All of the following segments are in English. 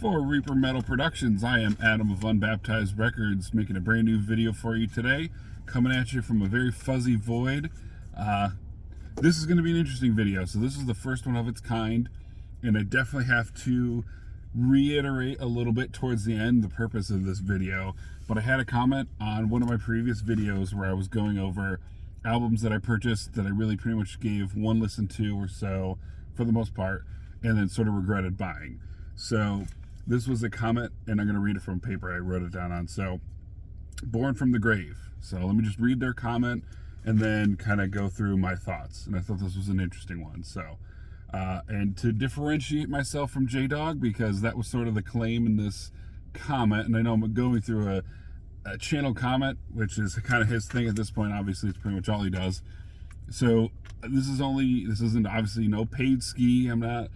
For Reaper Metal Productions, I am Adam of Unbaptized Records, making a brand new video for you today, coming at you from a very fuzzy void. This is going to be an interesting video. So this is the first one of its kind, and I definitely have to reiterate a little bit towards the end the purpose of this video. But I had a comment on one of my previous videos where I was going over albums that I purchased that I really pretty much gave one listen to or so for the most part, and then sort of regretted buying. So this was a comment, and I'm going to read it from paper I wrote it down on. So, Born from the Grave. So let me just read their comment and then kind of go through my thoughts. And I thought this was an interesting one. So, and to differentiate myself from J-Dog, because that was sort of the claim in this comment, and I know I'm going through a channel comment, which is kind of his thing at this point. Obviously, it's pretty much all he does. So this isn't obviously no paid ski. I'm not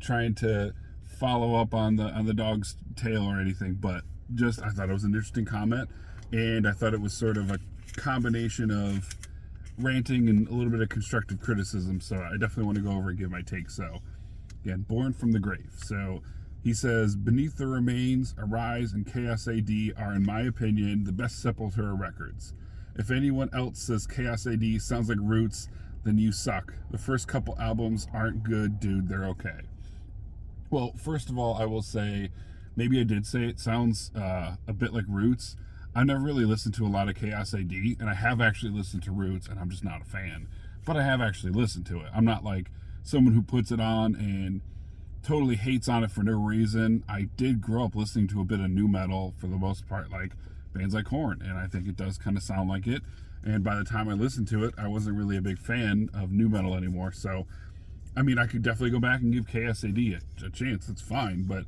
trying to follow up on the dog's tail or anything, but just I thought it was an interesting comment, and I thought it was sort of a combination of ranting and a little bit of constructive criticism. So I definitely want to go over and give my take. So again, Born from the Grave. So he says, Beneath the Remains, Arise, and Chaos AD are, in my opinion, the best Sepultura records. If anyone else says Chaos AD sounds like Roots, then you suck. The first couple albums aren't good, dude. They're okay. Well, first of all, I will say, maybe I did say it sounds a bit like Roots. I've never really listened to a lot of Chaos AD, and I have actually listened to Roots, and I'm just not a fan. But I have actually listened to it. I'm not like someone who puts it on and totally hates on it for no reason. I did grow up listening to a bit of nu metal for the most part, like bands like Korn, and I think it does kind of sound like it. And by the time I listened to it, I wasn't really a big fan of nu metal anymore. So, I mean, I could definitely go back and give KSAD a chance. That's fine. But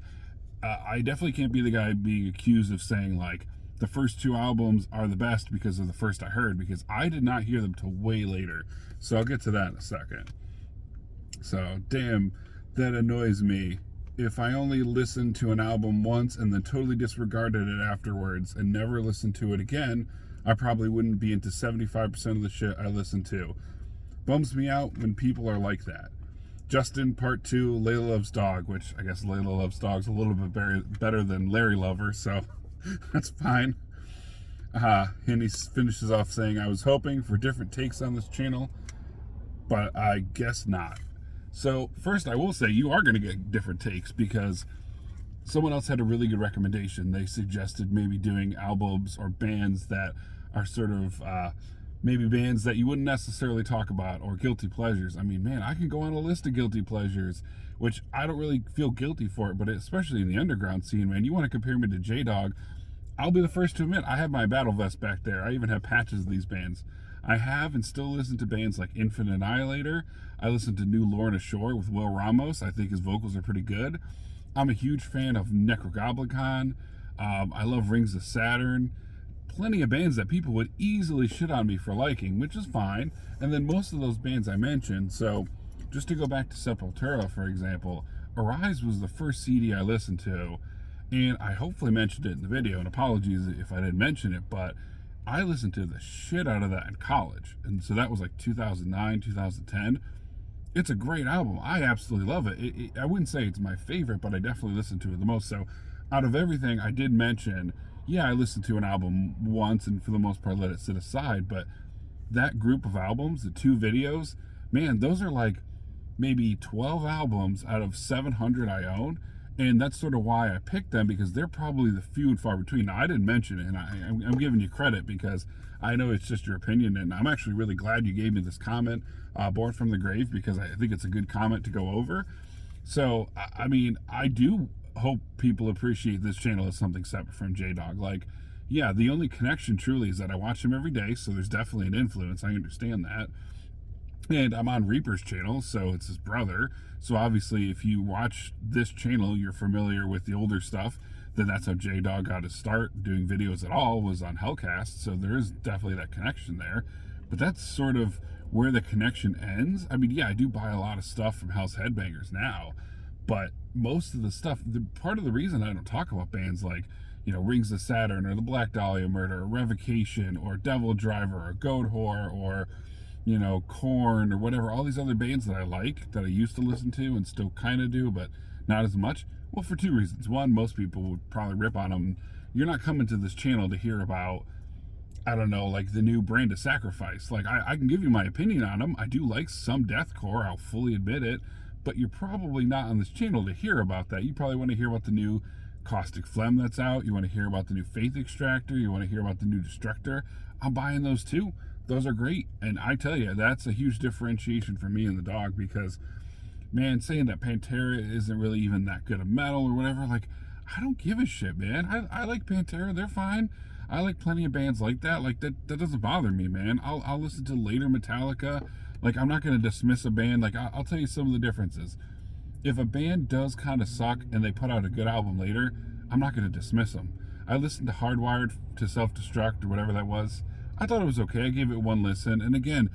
I definitely can't be the guy being accused of saying, like, the first two albums are the best because of the first I heard, because I did not hear them till way later. So I'll get to that in a second. So, damn, that annoys me. If I only listened to an album once and then totally disregarded it afterwards and never listened to it again, I probably wouldn't be into 75% of the shit I listen to. Bums me out when people are like that. Justin, Part 2, Layla Loves Dog, which I guess Layla Loves Dog's a little bit better than Larry Lover, so that's fine. And he finishes off saying, I was hoping for different takes on this channel, but I guess not. So first, I will say you are going to get different takes, because someone else had a really good recommendation. They suggested maybe doing albums or bands that are sort of maybe bands that you wouldn't necessarily talk about, or guilty pleasures. I mean, man, I can go on a list of guilty pleasures, which I don't really feel guilty for it, but especially in the underground scene, man, you want to compare me to J-Dog, I'll be the first to admit, I have my battle vest back there. I even have patches of these bands. I have and still listen to bands like Infinite Annihilator. I listen to New Lorna Shore with Will Ramos. I think his vocals are pretty good. I'm a huge fan of Necrogoblicon. I love Rings of Saturn. Plenty of bands that people would easily shit on me for liking, which is fine. And then most of those bands I mentioned. So just to go back to Sepultura, for example, Arise was the first CD I listened to. And I hopefully mentioned it in the video, and apologies if I didn't mention it, but I listened to the shit out of that in college. And so that was like 2009, 2010. It's a great album. I absolutely love it. I wouldn't say it's my favorite, but I definitely listen to it the most. So out of everything I did mention, yeah, I listened to an album once and for the most part let it sit aside. But that group of albums, the two videos, man, those are like maybe 12 albums out of 700 I own. And that's sort of why I picked them, because they're probably the few and far between. Now, I didn't mention it, and I'm giving you credit because I know it's just your opinion, and I'm actually really glad you gave me this comment, Born from the Grave, because I think it's a good comment to go over. So, I mean, I do hope people appreciate this channel as something separate from J-Dog. Like, yeah, the only connection truly is that I watch him every day, so there's definitely an influence. I understand that. And I'm on Reaper's channel, so it's his brother. So obviously, if you watch this channel, you're familiar with the older stuff. Then that's how J-Dog got his start doing videos at all, was on Hellcast. So there is definitely that connection there. But that's sort of where the connection ends. I mean, yeah, I do buy a lot of stuff from House Headbangers now. But most of the stuff, part of the reason I don't talk about bands like, Rings of Saturn, or the Black Dahlia Murder, or Revocation, or Devil Driver, or Goat Whore, or Korn, or whatever, all these other bands that I like, that I used to listen to and still kind of do, but not as much? Well, for two reasons. One, most people would probably rip on them. You're not coming to this channel to hear about, I don't know, like the new Brand of Sacrifice. Like, I can give you my opinion on them. I do like some deathcore, I'll fully admit it, but you're probably not on this channel to hear about that. You probably want to hear about the new Caustic Phlegm that's out. You want to hear about the new Faith Extractor. You want to hear about the new Destructor. I'm buying those too. Those are great. And I tell you, that's a huge differentiation for me and the dog, because, man, saying that Pantera isn't really even that good of metal or whatever, like, I don't give a shit, man. I like Pantera. They're fine. I like plenty of bands like that. Like, that doesn't bother me, man. I'll listen to later Metallica. Like, I'm not going to dismiss a band. Like, I'll tell you some of the differences. If a band does kind of suck and they put out a good album later, I'm not going to dismiss them. I listened to Hardwired to Self-Destruct or whatever that was. I thought it was okay. I gave it one listen. And again,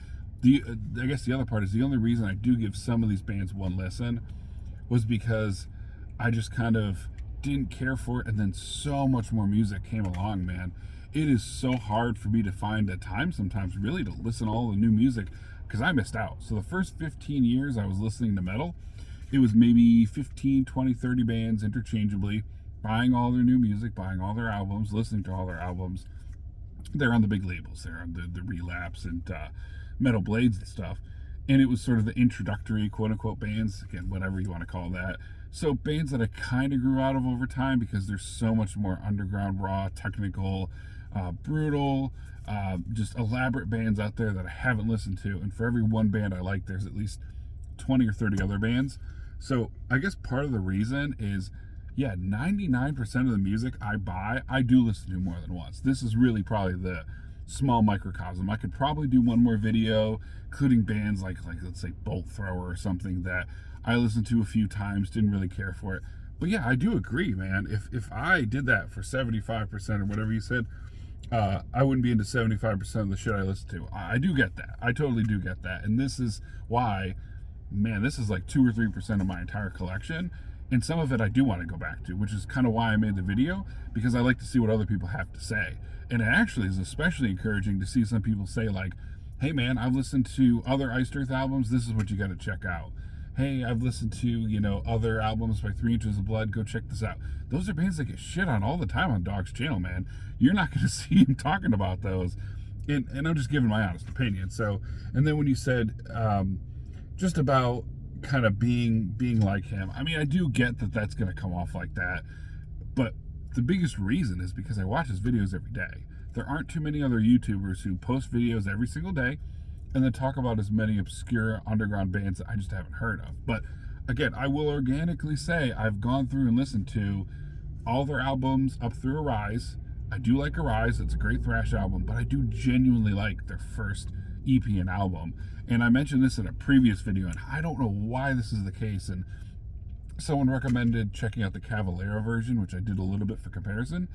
I guess the other part is the only reason I do give some of these bands one listen was because I just kind of didn't care for it, and then so much more music came along, man. It is so hard for me to find a time sometimes really to listen to all the new music, because I missed out. So the first 15 years I was listening to metal, it was maybe 15, 20, 30 bands interchangeably, buying all their new music, buying all their albums, listening to all their albums. They're on the big labels. They're on the Relapse and Metal Blades and stuff. And it was sort of the introductory quote-unquote bands, again, whatever you want to call that. So bands that I kind of grew out of over time, because there's so much more underground, raw, technical, brutal, just elaborate bands out there that I haven't listened to. And for every one band I like, there's at least 20 or 30 other bands. So I guess part of the reason is, yeah, 99% of the music I buy, I do listen to more than once. This is really probably the small microcosm. I could probably do one more video, including bands like let's say Bolt Thrower or something that I listened to a few times, didn't really care for it. But yeah, I do agree, man. If I did that for 75% or whatever you said, I wouldn't be into 75% of the shit I listen to. I do get that. I totally do get that. And this is why, man, this is like 2 or 3% of my entire collection. And some of it I do want to go back to, which is kind of why I made the video, because I like to see what other people have to say. And it actually is especially encouraging to see some people say, like, hey man, I've listened to other Iced Earth albums, this is what you got to check out. Hey, I've listened to, other albums by 3 Inches of Blood, go check this out. Those are bands that get shit on all the time on Dog's channel, man. You're not going to see him talking about those. And I'm just giving my honest opinion. So, and then when you said just about kind of being like him, I mean, I do get that that's going to come off like that. But the biggest reason is because I watch his videos every day. There aren't too many other YouTubers who post videos every single day and then talk about as many obscure underground bands that I just haven't heard of. But again, I will organically say I've gone through and listened to all their albums up through Arise. I do like Arise, it's a great thrash album, but I do genuinely like their first EP and album. And I mentioned this in a previous video, and I don't know why this is the case. And someone recommended checking out the Cavalera version, which I did a little bit for comparison.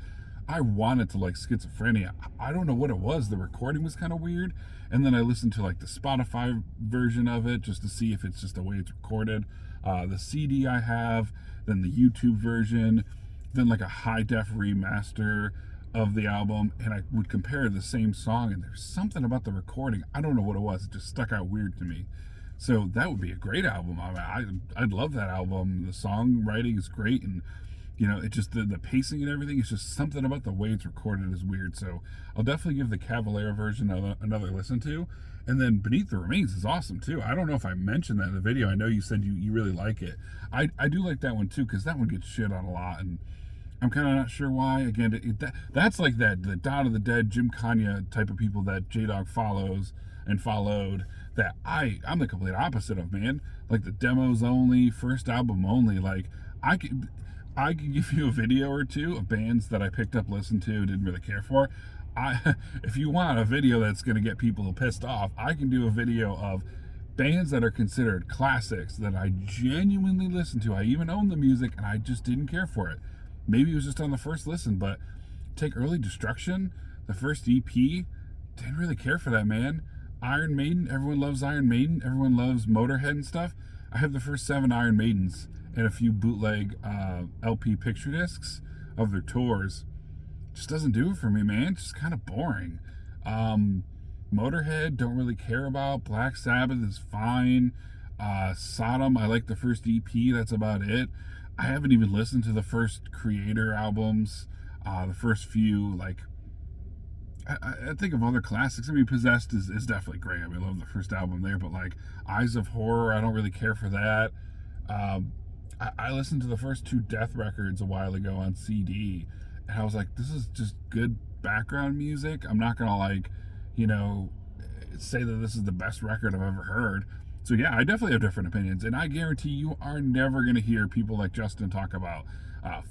I wanted to like Schizophrenia. I don't know what it was. The recording was kind of weird. And then I listened to like the Spotify version of it just to see if it's just the way it's recorded. The CD I have, then the YouTube version, then like a high def remaster of the album. And I would compare the same song, and there's something about the recording. I don't know what it was. It just stuck out weird to me. So that would be a great album. I'd love that album. The songwriting is great, and it just the pacing and everything. It's just something about the way it's recorded is weird. So I'll definitely give the Cavalera version another listen to. And then Beneath the Remains is awesome too. I don't know if I mentioned that in the video. I know you said you really like it. I do like that one too, because that one gets shit on a lot, and I'm kind of not sure why. Again, that's like the Dawn of the Dead, Jim Kanye type of people that J-Dog follows and followed, that I'm the complete opposite of, man. Like the demos only, first album only. Like I can give you a video or two of bands that I picked up, listened to, didn't really care for. If you want a video that's going to get people pissed off, I can do a video of bands that are considered classics that I genuinely listened to. I even own the music and I just didn't care for it. Maybe it was just on the first listen, but take Early Destruction, the first EP, didn't really care for that, man. Iron Maiden, everyone loves Iron Maiden, everyone loves Motorhead and stuff. I have the first 7 Iron Maidens and a few bootleg LP picture discs of their tours. Just doesn't do it for me, man. It's just kind of boring. Motorhead, don't really care about. Black Sabbath is fine. Sodom, I like the first EP, that's about it. I haven't even listened to the first Creator albums, the first few. Like, I think of other classics. I mean, Possessed is definitely great. I mean, I love the first album there, but like Eyes of Horror, I don't really care for that. Um, I listened to the first two Death records a while ago on CD, and I was like, this is just good background music. I'm not gonna like, you know, say that this is the best record I've ever heard. So yeah, I definitely have different opinions, and I guarantee you are never gonna hear people like Justin talk about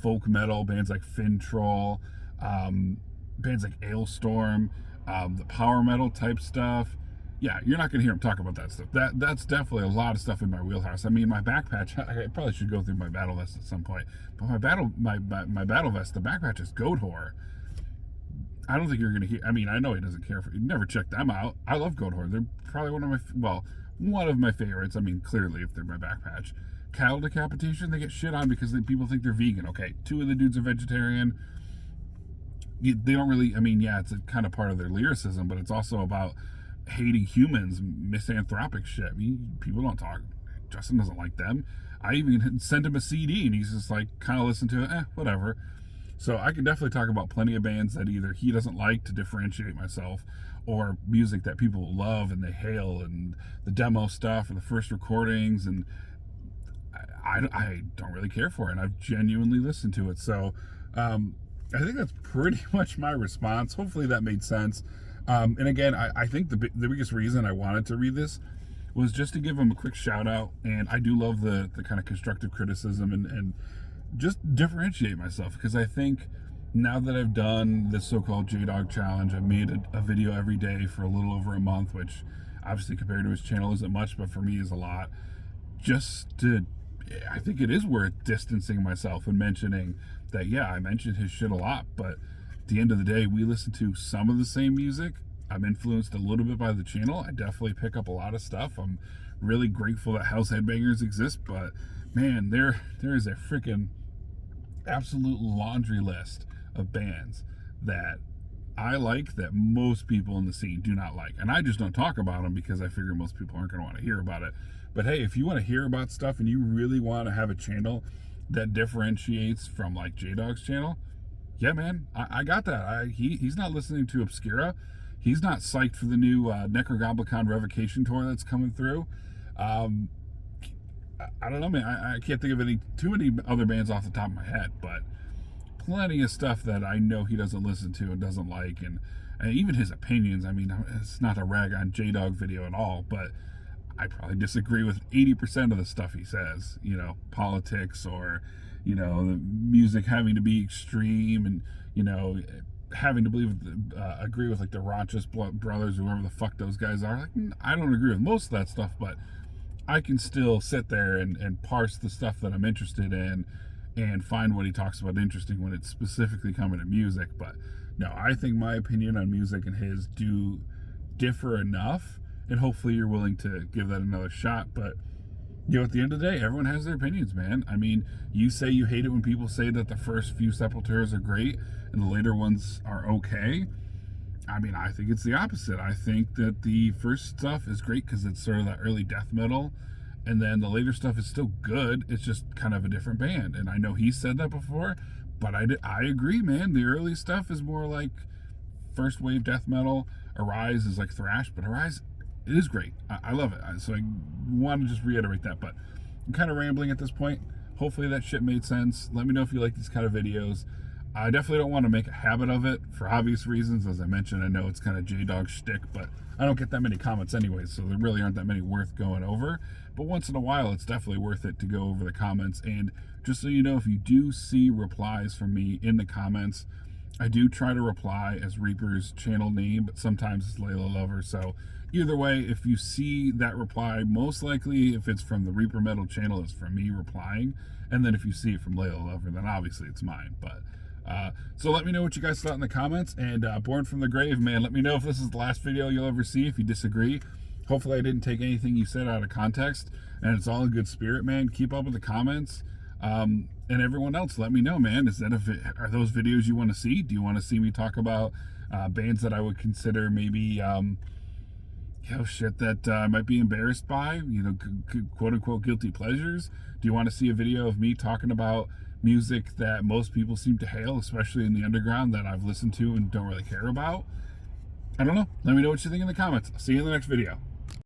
folk metal bands like Fin Troll, bands like Ailstorm, the power metal type stuff. Yeah, you're not gonna hear him talk about that stuff. That's definitely a lot of stuff in my wheelhouse. I mean, my back patch. I probably should go through my battle vest at some point. But my battle vest, the back patch is Goat Horror. I don't think you're gonna hear. I mean, I know he doesn't care for. You never check them out. I love Goat Horror. They're probably one of my favorites. I mean, clearly, if they're my back patch. Cattle Decapitation, they get shit on because people think they're vegan. Okay, two of the dudes are vegetarian. They don't really. I mean, yeah, it's a kind of part of their lyricism, but it's also about hating humans, misanthropic shit. I mean, people don't talk. Justin doesn't like them. I even sent him a CD, and he's just like, kind of listen to it, whatever. So I can definitely talk about plenty of bands that either he doesn't like to differentiate myself, or music that people love and they hail, and the demo stuff or the first recordings, and I don't really care for it. And I've genuinely listened to it. So I think that's pretty much my response. Hopefully that made sense. And again, I think the biggest reason I wanted to read this was just to give him a quick shout out. And I do love the kind of constructive criticism and just differentiate myself, because I think now that I've done this so-called J-Dog challenge, I've made a video every day for a little over a month, which obviously compared to his channel isn't much, but for me is a lot. I think it is worth distancing myself and mentioning that, yeah, I mentioned his shit a lot, but at the end of the day, we listen to some of the same music. I'm influenced a little bit by the channel. I definitely pick up a lot of stuff. I'm really grateful that House Headbangers exists, but man, there is a freaking absolute laundry list of bands that I like that most people in the scene do not like. And I just don't talk about them because I figure most people aren't going to want to hear about it. But hey, if you want to hear about stuff and you really want to have a channel that differentiates from like J-Dog's channel, yeah, man, I got that. He's not listening to Obscura. He's not psyched for the new Necrogoblicon Revocation tour that's coming through. I don't know, man. I can't think of too many other bands off the top of my head, but plenty of stuff that I know he doesn't listen to and doesn't like, and even his opinions. I mean, it's not a rag on J-Dog video at all, but I probably disagree with 80% of the stuff he says. You know, politics, or you know, the music having to be extreme, and you know, having to agree with like the Ronchus brothers, whoever the fuck those guys are. Like, I don't agree with most of that stuff, but I can still sit there and parse the stuff that I'm interested in and find what he talks about interesting when it's specifically coming to music. But no, I think my opinion on music and his do differ enough, and hopefully you're willing to give that another shot. But you know, at the end of the day, everyone has their opinions, man. I mean, you say you hate it when people say that the first few Sepulturas are great and the later ones are okay. I mean, I think it's the opposite. I think that the first stuff is great because it's sort of that early death metal, and then the later stuff is still good. It's just kind of a different band. And I know he said that before, but I agree, man. The early stuff is more like first wave death metal. Arise is like thrash, but Arise, it is great. I love it. So I want to just reiterate that, but I'm kind of rambling at this point. Hopefully that shit made sense. Let me know if you like these kind of videos. I definitely don't want to make a habit of it for obvious reasons. As I mentioned, I know it's kind of J-Dog shtick, but I don't get that many comments anyways, so there really aren't that many worth going over. But once in a while, it's definitely worth it to go over the comments. And just so you know, if you do see replies from me in the comments, I do try to reply as Reaper's channel name, but sometimes it's Layla Lover. So either way, if you see that reply, most likely if it's from the Reaper Metal channel, it's from me replying. And then if you see it from Layla Lover, then obviously it's mine. But so let me know what you guys thought in the comments. And Born from the Grave, man, let me know if this is the last video you'll ever see. If you disagree, hopefully I didn't take anything you said out of context, and it's all in good spirit, man. Keep up with the comments. And everyone else, let me know, man. Are those videos you want to see? Do you want to see me talk about bands that I would consider maybe shit that I might be embarrassed by, quote unquote guilty pleasures. Do you want to see a video of me talking about music that most people seem to hail, especially in the underground, that I've listened to and don't really care about? I don't know. Let me know what you think in the comments. I'll see you in the next video.